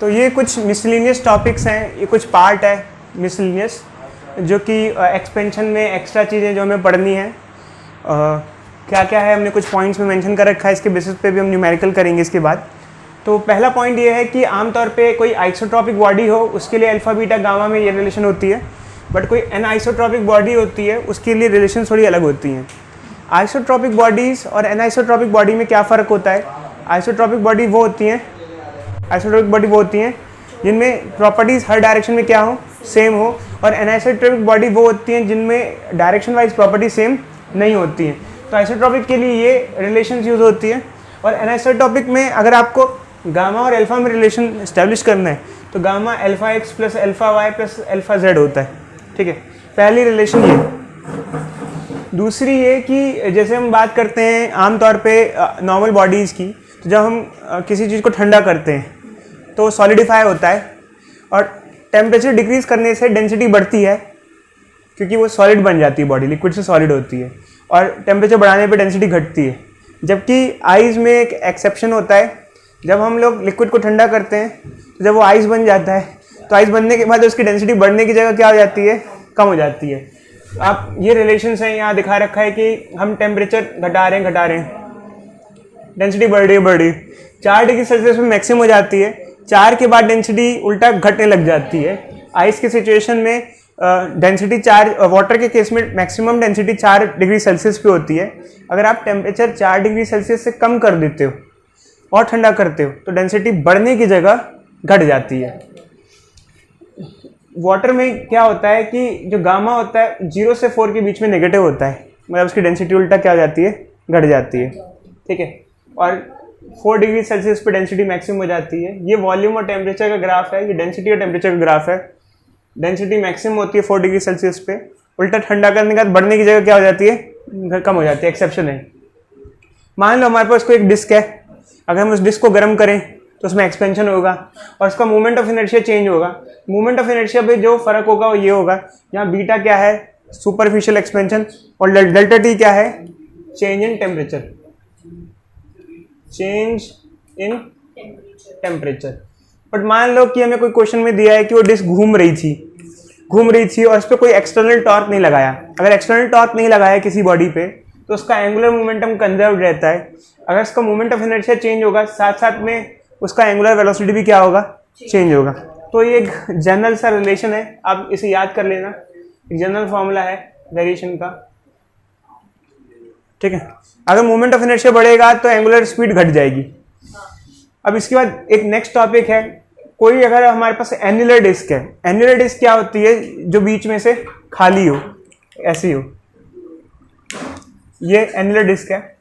तो ये कुछ मिसलिनियस टॉपिक्स हैं, ये कुछ पार्ट है मिसलिनियस जो कि एक्सपेंशन में एक्स्ट्रा चीज़ें जो हमें पढ़नी है। क्या क्या है हमने कुछ पॉइंट्स में मेंशन कर रखा है, इसके बेसिस पे भी हम न्यूमेरिकल करेंगे इसके बाद। तो पहला पॉइंट ये है कि आमतौर पे कोई आइसोट्रॉपिक बॉडी हो उसके लिए अल्फा बीटा गामा में ये रिलेशन होती है, बट कोई एनआइसोट्रॉपिक बॉडी होती है उसके लिए रिलेशन थोड़ी अलग होती हैं। आइसोट्रॉपिक बॉडीज़ और एनआइसोट्रॉपिक बॉडी में क्या फ़र्क होता है? आइसोट्रॉपिक बॉडी वो होती हैं जिनमें प्रॉपर्टीज़ हर डायरेक्शन में क्या हो, सेम हो, और एनआइसोट्रॉपिक बॉडी वो होती हैं जिनमें डायरेक्शन वाइज प्रॉपर्टी सेम नहीं होती हैं। तो आइसोट्रॉपिक के लिए ये रिलेशन यूज़ होती है। और एनआइसोट्रॉपिक में अगर आपको गामा और अल्फ़ा में रिलेशन इस्टेब्लिश करना है तो gamma alpha x plus alpha y plus alpha z होता है। ठीक है, पहली रिलेशन ये। दूसरी ये कि जैसे हम बात करते हैं आमतौर पे नॉर्मल बॉडीज़ की, तो जब हम किसी चीज़ को ठंडा करते हैं तो सॉलिडिफाई होता है और टेम्परेचर डिक्रीज करने से डेंसिटी बढ़ती है क्योंकि वो सॉलिड बन जाती है, बॉडी लिक्विड से सॉलिड होती है, और टेम्परेचर बढ़ाने पे डेंसिटी घटती है। जबकि आइज़ में एक एक्सेप्शन होता है, जब हम लोग लिक्विड को ठंडा करते हैं तो जब वो आइस बन जाता है तो आइस बनने के बाद उसकी डेंसिटी बढ़ने की जगह क्या हो जाती है, कम हो जाती है। आप ये रिलेशंस हैं, यहाँ दिखा रखा है कि हम टेम्परेचर घटा रहे हैं, डेंसिटी बढ़ रही है। 4 डिग्री सेल्सियस में मैक्सिमम हो जाती है, 4 के बाद डेंसिटी उल्टा घटने लग जाती है। आइस की सिचुएशन में डेंसिटी 4, वाटर के केस में मैक्सिमम डेंसिटी 4 डिग्री सेल्सियस पे होती है। अगर आप टेम्परेचर 4 डिग्री सेल्सियस से कम कर देते हो और ठंडा करते हो तो डेंसिटी बढ़ने की जगह घट जाती है। वाटर में क्या होता है कि जो गामा होता है 0 से 4 के बीच में नेगेटिव होता है, मतलब उसकी डेंसिटी उल्टा क्या हो जाती है, घट जाती है। ठीक है, और 4 डिग्री सेल्सियस पे डेंसिटी मैक्सिमम हो जाती है। ये वॉल्यूम और टेम्परेचर का ग्राफ है, ये डेंसिटी और टेम्परेचर का ग्राफ है। डेंसिटी मैक्सिमम होती है 4 डिग्री सेल्सियस पे, उल्टा ठंडा करने के बाद बढ़ने की जगह क्या हो जाती है, कम हो जाती है। एक्सेप्शन है, मान लो हमारे पास कोई एक डिस्क है, अगर हम उस डिस्क को गर्म करें तो उसमें एक्सपेंशन होगा और उसका मोमेंट ऑफ इनर्शिया चेंज होगा। मोमेंट ऑफ इनर्शिया पे जो फर्क होगा वो ये होगा, यहाँ बीटा क्या है, सुपरफिशियल एक्सपेंशन, और डेल्टा टी क्या है, change in temperature. Change in temperature. But मान लो कि हमें कोई क्वेश्चन में दिया है कि वो डिस्क घूम रही थी और उस पर कोई एक्सटर्नल टॉर्क नहीं लगाया। अगर एक्सटर्नल टॉर्क नहीं लगाया किसी बॉडी पे तो उसका एंगुलर मोमेंटम कंजर्व रहता है। अगर उसका मोमेंट ऑफ इनर्शिया चेंज होगा, साथ साथ में उसका एंगुलर वेलोसिटी भी क्या होगा, चेंज होगा। तो ये एक जनरल सा रिलेशन है, आप इसे याद कर लेना, एक जनरल फॉर्मूला है वेरिएशन का। ठीक है, अगर मोमेंट ऑफ इनर्शिया बढ़ेगा तो एंगुलर स्पीड घट जाएगी। अब इसके बाद एक नेक्स्ट टॉपिक है, कोई अगर हमारे पास एन्युलर डिस्क है, एन्युलर डिस्क क्या होती है, जो बीच में से खाली हो, ऐसी हो, ये एन्युलर डिस्क है।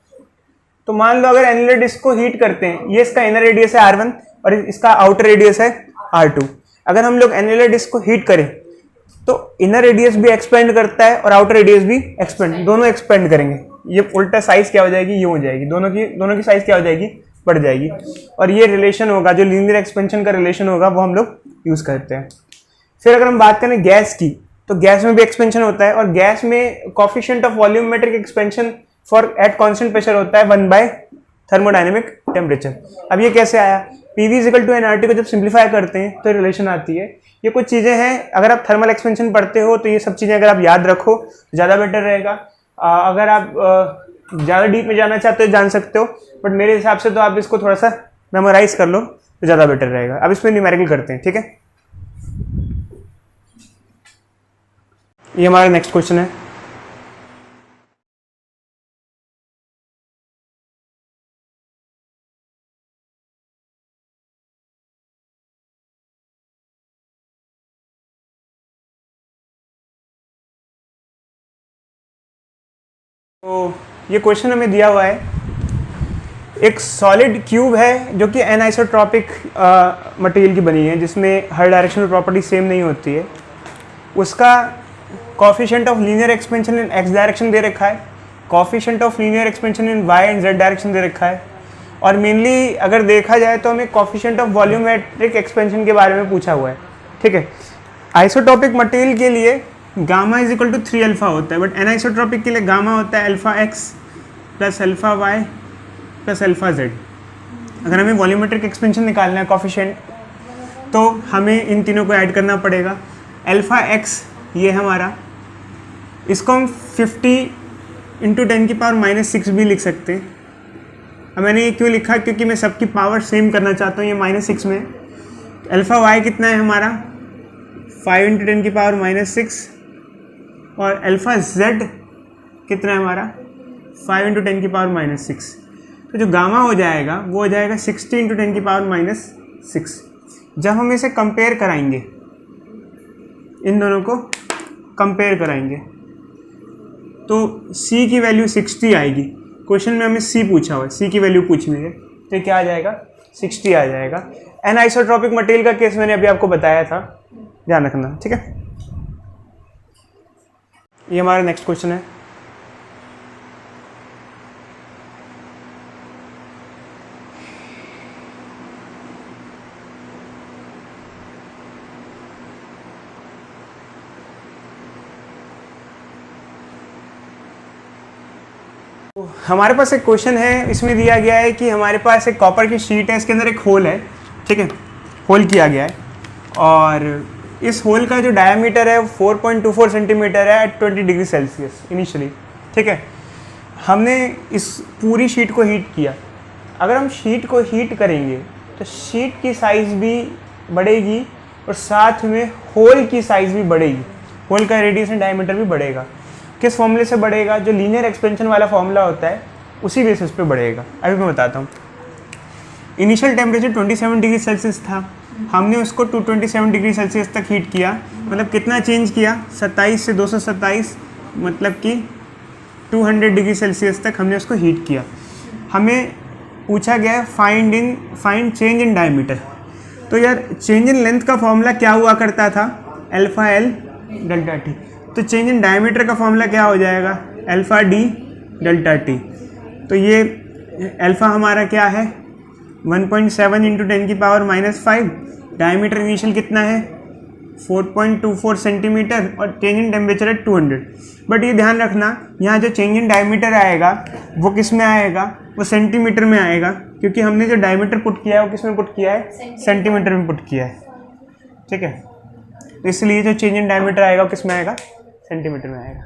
तो मान लो अगर एन्युलर डिस्क को हीट करते हैं, ये इसका इनर रेडियस है R1 और इसका आउटर रेडियस है R2। अगर हम लोग एन्युलर डिस्क को हीट करें तो इनर रेडियस भी एक्सपेंड करता है और आउटर रेडियस भी एक्सपेंड, दोनों एक्सपेंड करेंगे। ये उल्टा साइज क्या हो जाएगी, ये हो जाएगी, दोनों की साइज क्या हो जाएगी, बढ़ जाएगी। और ये रिलेशन होगा, जो लीनियर एक्सपेंशन का रिलेशन होगा वो हम लोग यूज करते हैं। फिर अगर हम बात करें गैस की, तो गैस में भी एक्सपेंशन होता है और गैस में coefficient of volumetric expansion for at constant pressure होता है 1 थर्मोडायनेमिक टेम्परेचर। अब ये कैसे आया, PV = nRT को जब सिंप्लीफाई करते हैं तो रिलेशन आती है। ये कुछ चीज़ें हैं, अगर आप थर्मल एक्सपेंशन पढ़ते हो तो ये सब चीज़ें अगर आप याद रखो तो ज़्यादा बेटर रहेगा। अगर आप ज़्यादा डीप में जाना चाहते हो जान सकते हो, बट मेरे हिसाब से तो आप इसको थोड़ा सा मेमोराइज कर लो तो ज़्यादा बेटर रहेगा। अब इसमें न्यूमेरिकल करते हैं। ठीक है, ये हमारा नेक्स्ट क्वेश्चन है। तो ये क्वेश्चन हमें दिया हुआ है, एक सॉलिड क्यूब है जो कि एनआइसोट्रॉपिक मटेरियल की बनी है, जिसमें हर डायरेक्शन में प्रॉपर्टी सेम नहीं होती है। उसका coefficient of linear expansion in x direction दे रखा है, coefficient of linear expansion in y and z direction दे रखा है, और मेनली अगर देखा जाए तो हमें कोफिशिएंट ऑफ वॉल्यूमेट्रिक एक्सपेंशन के बारे में पूछा हुआ है। ठीक है, आइसोटॉपिक मटेरियल के लिए गामा = 3 अल्फा होता है, बट एनाइसोट्रॉपिक के लिए गामा होता है alpha x plus alpha y plus alpha z. अगर हमें वॉल्यूमेट्रिक एक्सपेंशन निकालना है कोफिशिएंट, तो हमें इन तीनों को ऐड करना पड़ेगा। अल्फ़ा एक्स ये हमारा, इसको हम 50 इंटू 10⁻⁻6 भी लिख सकते हैं। अब मैंने ये क्यों लिखा, क्योंकि मैं सबकी पावर सेम करना चाहता हूँ। ये -6 में अल्फ़ा वाई कितना है हमारा 5 इंटू 10⁻⁻6 और अल्फ़ा जेड कितना है हमारा 5 इंटू 10⁻⁻6। तो जो गामा हो जाएगा वो हो जाएगा 60 इंटू 10⁻⁻6। जब हम इसे कंपेयर कराएंगे, इन दोनों को कंपेयर कराएंगे, तो C की वैल्यू 60 आएगी। क्वेश्चन में हमें C पूछा हुआ है, C की वैल्यू पूछनी है, तो क्या आ जाएगा 60 आ जाएगा। एनआइसोट्रॉपिक मटेरियल का केस मैंने अभी आपको बताया था, ध्यान रखना, ठीक है। ये हमारा नेक्स्ट क्वेश्चन है। हमारे पास एक क्वेश्चन है, इसमें दिया गया है कि हमारे पास एक कॉपर की शीट है, इसके अंदर एक होल है, ठीक है, होल किया गया है, और इस होल का जो डायमीटर है वो 4.24 सेंटीमीटर है एट 20 डिग्री सेल्सियस इनिशियली, ठीक है। हमने इस पूरी शीट को हीट किया। अगर हम शीट को हीट करेंगे तो शीट की साइज़ भी बढ़ेगी और साथ में होल की साइज़ भी बढ़ेगी, होल का रेडियस एंड डायमीटर भी बढ़ेगा। किस फॉर्मूले से बढ़ेगा? जो लीनियर एक्सपेंशन वाला फॉर्मूला होता है उसी बेसिस पे बढ़ेगा। अभी मैं बताता हूँ। इनिशियल टेम्परेचर 27 डिग्री सेल्सियस था, हमने उसको 227 डिग्री सेल्सियस तक हीट किया। मतलब कितना चेंज किया? 27 से 227, मतलब कि 200 डिग्री सेल्सियस तक हमने उसको हीट किया। हमें पूछा गया है फाइंड चेंज इन डायमीटर। तो यार चेंज इन लेंथ का फॉर्मूला क्या हुआ करता था? Alpha L delta T. तो चेंज इन डायमीटर का फॉर्मूला क्या हो जाएगा? Alpha D delta T. तो ये अल्फ़ा हमारा क्या है? 1.7 इंटू 10⁻⁻5। डायमीटर इनिशियल कितना है? 4.24 सेंटीमीटर और चेंज इन टेम्परेचर है 200। बट ये ध्यान रखना, यहाँ जो चेंज इन डायमीटर आएगा वो किस में आएगा? वो सेंटीमीटर में आएगा, क्योंकि हमने जो डायमीटर पुट किया है वो किस में पुट किया है? सेंटीमीटर में पुट किया है, ठीक है। तो इसलिए जो चेंज इन डायमीटर आएगा वो किस में आएगा? सेंटीमीटर में आएगा।